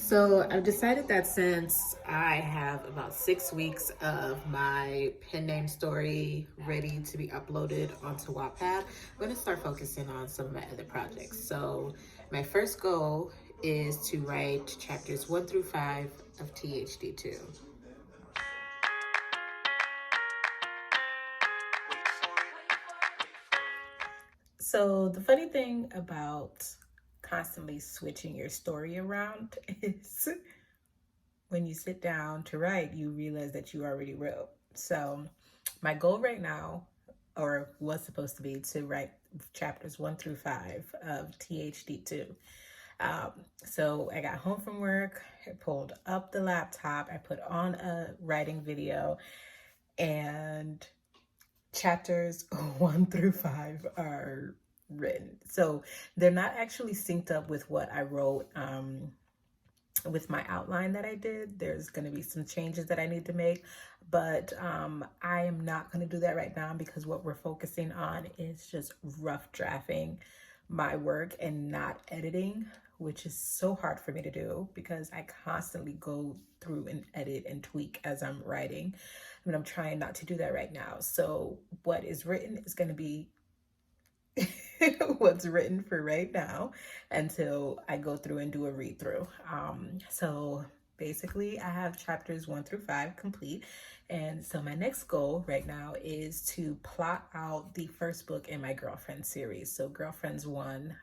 So I've decided that since I have about 6 weeks of my pen name story ready to be uploaded onto Wattpad, I'm going to start focusing on some of my other projects. So my first goal is to write chapters 1 through 5 of THD2. So the funny thing about constantly switching your story around is when you sit down to write, you realize that you already wrote. So my goal right now, or was supposed to be, to write chapters 1 through 5 of THD2. So I got home from work, I pulled up the laptop, I put on a writing video, and chapters 1 through 5 are written. So they're not actually synced up with what I wrote with my outline that I did. There's going to be some changes that I need to make, but I am not going to do that right now because what we're focusing on is just rough drafting my work and not editing, which is so hard for me to do because I constantly go through and edit and tweak as I'm writing. I mean, I'm trying not to do that right now. So what is written is going to be what's written for right now until I go through and do a read through. So basically I have chapters 1 through 5 complete. And so my next goal right now is to plot out the first book in my Girlfriend series. So Girlfriends 1,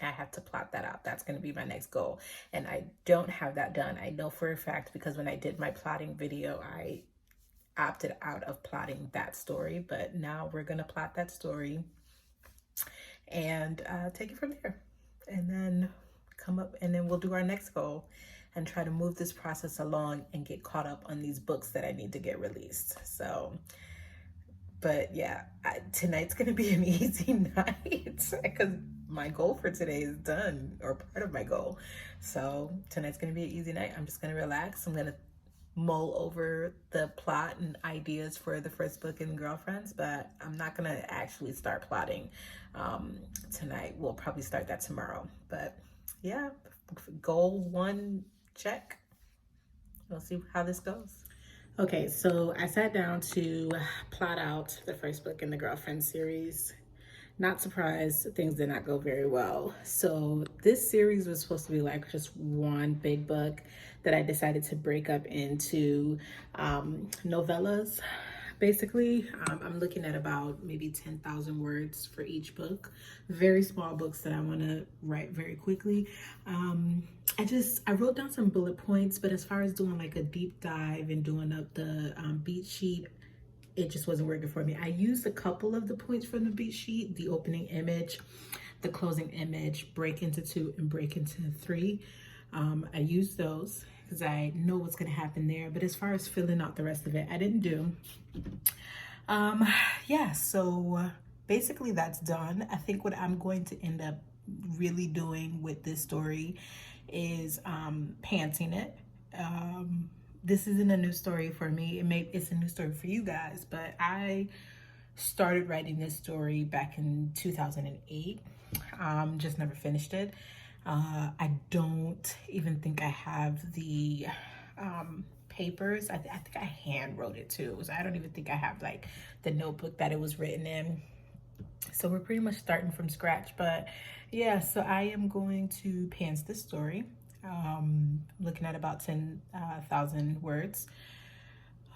I have to plot that out. That's going to be my next goal. And I don't have that done. I know for a fact because when I did my plotting video, I opted out of plotting that story, but now we're going to plot that story and take it from there, and then come up, and then we'll do our next goal and try to move this process along and get caught up on these books that I need to get released. So, but yeah, tonight's gonna be an easy night because my goal for today is done, or part of my goal. So tonight's gonna be an easy night. I'm just gonna relax. I'm gonna mull over the plot and ideas for the first book in Girlfriends, but I'm not gonna actually start plotting tonight. We'll probably start that tomorrow. But yeah, goal 1 check. We'll see how this goes. Okay, so I sat down to plot out the first book in the Girlfriend series. Not surprised, things did not go very well. So this series was supposed to be like just one big book that I decided to break up into novellas. Basically, I'm looking at about maybe 10,000 words for each book. Very small books that I want to write very quickly. I wrote down some bullet points, but as far as doing like a deep dive and doing up the beat sheet, it just wasn't working for me. I used a couple of the points from the beat sheet: the opening image, the closing image, break into 2 and break into 3. I used those because I know what's going to happen there. But as far as filling out the rest of it, I didn't do. Yeah, so basically that's done. I think what I'm going to end up really doing with this story is pantsing it. This isn't a new story for me. It's a new story for you guys, but I started writing this story back in 2008. Just never finished it. I don't even think I have the papers. I think I hand wrote it too. So I don't even think I have like the notebook that it was written in. So we're pretty much starting from scratch. But yeah, so I am going to pants this story. Looking at about 10,000 words.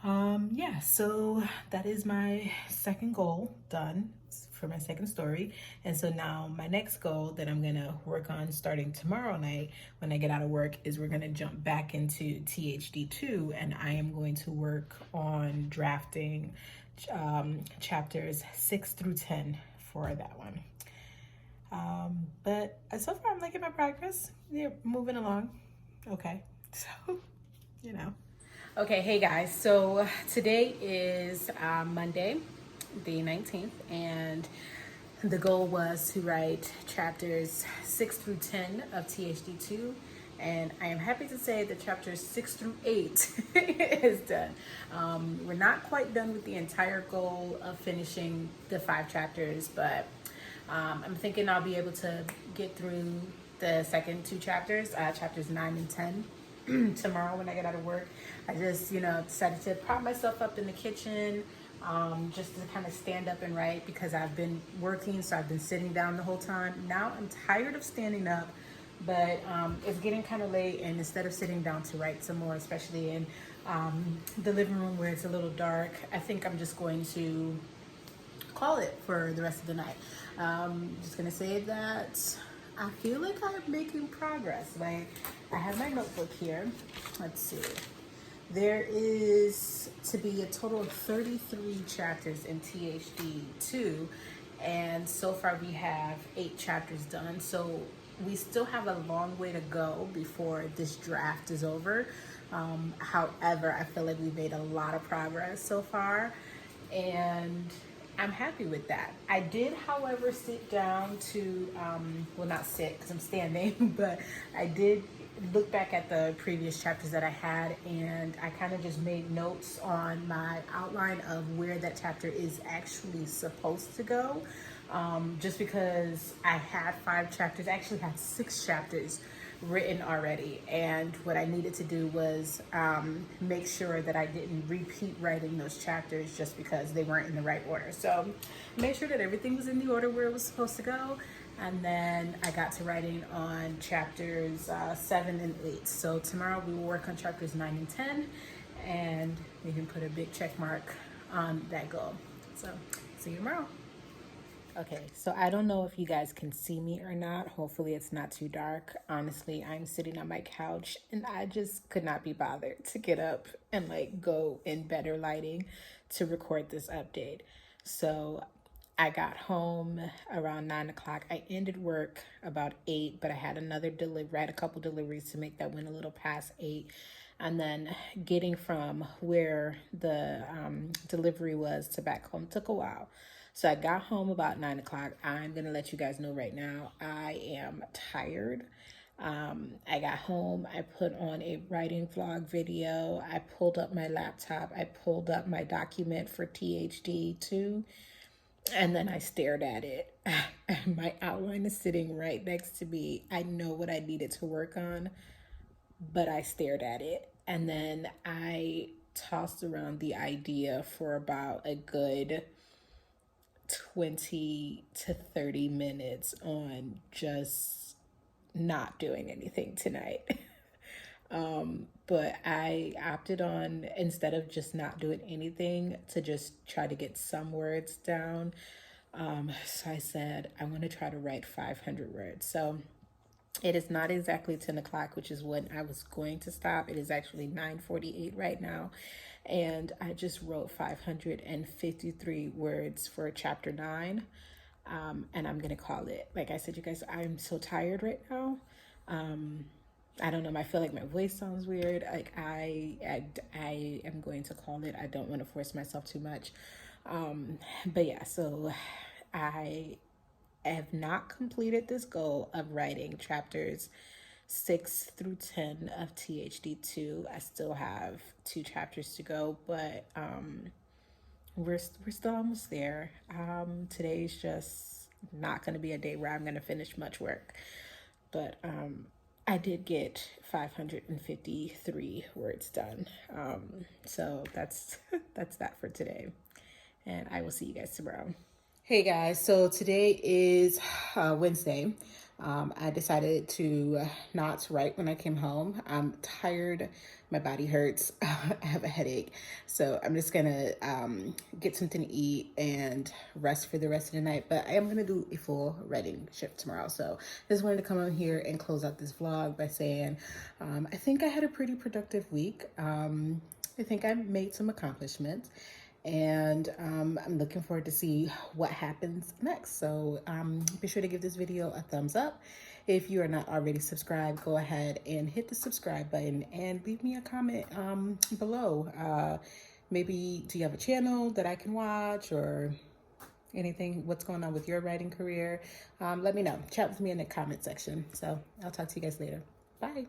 Yeah, so that is my second goal done for my second story. And so now my next goal that I'm gonna work on starting tomorrow night when I get out of work is we're gonna jump back into THD2, and I am going to work on drafting chapters 6 through 10 for that one. But so far I'm liking my progress. Yeah, moving along. Okay, so, you know. Okay, hey guys, so today is Monday, the 19th, and the goal was to write chapters 6 through 10 of THD2, and I am happy to say that chapters 6 through 8 is done. We're not quite done with the entire goal of finishing the 5 chapters, but I'm thinking I'll be able to get through the second two chapters, chapters 9 and 10, tomorrow when I get out of work. I just, decided to prop myself up in the kitchen, just to kind of stand up and write because I've been working, so I've been sitting down the whole time. Now I'm tired of standing up, but it's getting kind of late, and instead of sitting down to write some more, especially in the living room where it's a little dark, I think I'm just going to call it for the rest of the night. Just gonna say that I feel like I'm making progress. Like, I have my notebook here. Let's see. There is to be a total of 33 chapters in THD 2, and so far we have 8 chapters done. So we still have a long way to go before this draft is over. However, I feel like we've made a lot of progress so far, and I'm happy with that. I did, however, sit down to, well, not sit because I'm standing, but I did look back at the previous chapters that I had, and I kind of just made notes on my outline of where that chapter is actually supposed to go. Just because I had 5 chapters, I actually had 6 chapters written already, and what I needed to do was make sure that I didn't repeat writing those chapters just because they weren't in the right order. So make sure that everything was in the order where it was supposed to go, and then I got to writing on chapters 7 and 8. So tomorrow we will work on chapters 9 and 10, and we can put a big check mark on that goal. So see you tomorrow. Okay, so I don't know if you guys can see me or not. Hopefully it's not too dark. Honestly, I'm sitting on my couch and I just could not be bothered to get up and go in better lighting to record this update. So I got home around 9 o'clock. I ended work about 8, but I had another delivery. I had a couple deliveries to make that went a little past 8. And then getting from where the delivery was to back home took a while. So I got home about 9 o'clock. I'm going to let you guys know right now, I am tired. I got home, I put on a writing vlog video. I pulled up my laptop. I pulled up my document for THD 2, and then I stared at it. My outline is sitting right next to me. I know what I needed to work on, but I stared at it. And then I tossed around the idea for about a good 20 to 30 minutes on just not doing anything tonight. But I opted on, instead of just not doing anything, to just try to get some words down. So I said, I want to try to write 500 words. So it is not exactly 10 o'clock, which is when I was going to stop. It is actually 9:48 right now. And I just wrote 553 words for chapter 9. And I'm going to call it. Like I said, you guys, I'm so tired right now. I don't know. I feel like my voice sounds weird. Like I am going to call it. I don't want to force myself too much. But yeah, so I have not completed this goal of writing chapters 6 through 10 of THD 2. I still have 2 chapters to go, but we're still almost there. Today's just not going to be a day where I'm going to finish much work, but I did get 553 words done. So that's that for today, and I will see you guys tomorrow. Hey guys, so today is Wednesday. I decided to not write when I came home. I'm tired. My body hurts. I have a headache. So I'm just gonna get something to eat and rest for the rest of the night. But I am gonna do a full writing shift tomorrow. So just wanted to come on here and close out this vlog by saying I think I had a pretty productive week. I think I made some accomplishments. And I'm looking forward to see what happens next. So be sure to give this video a thumbs up. If you are not already subscribed, go ahead and hit the subscribe button and leave me a comment below. Maybe do you have a channel that I can watch or anything? What's going on with your writing career? Let me know. Chat with me in the comment section. So I'll talk to you guys later. Bye.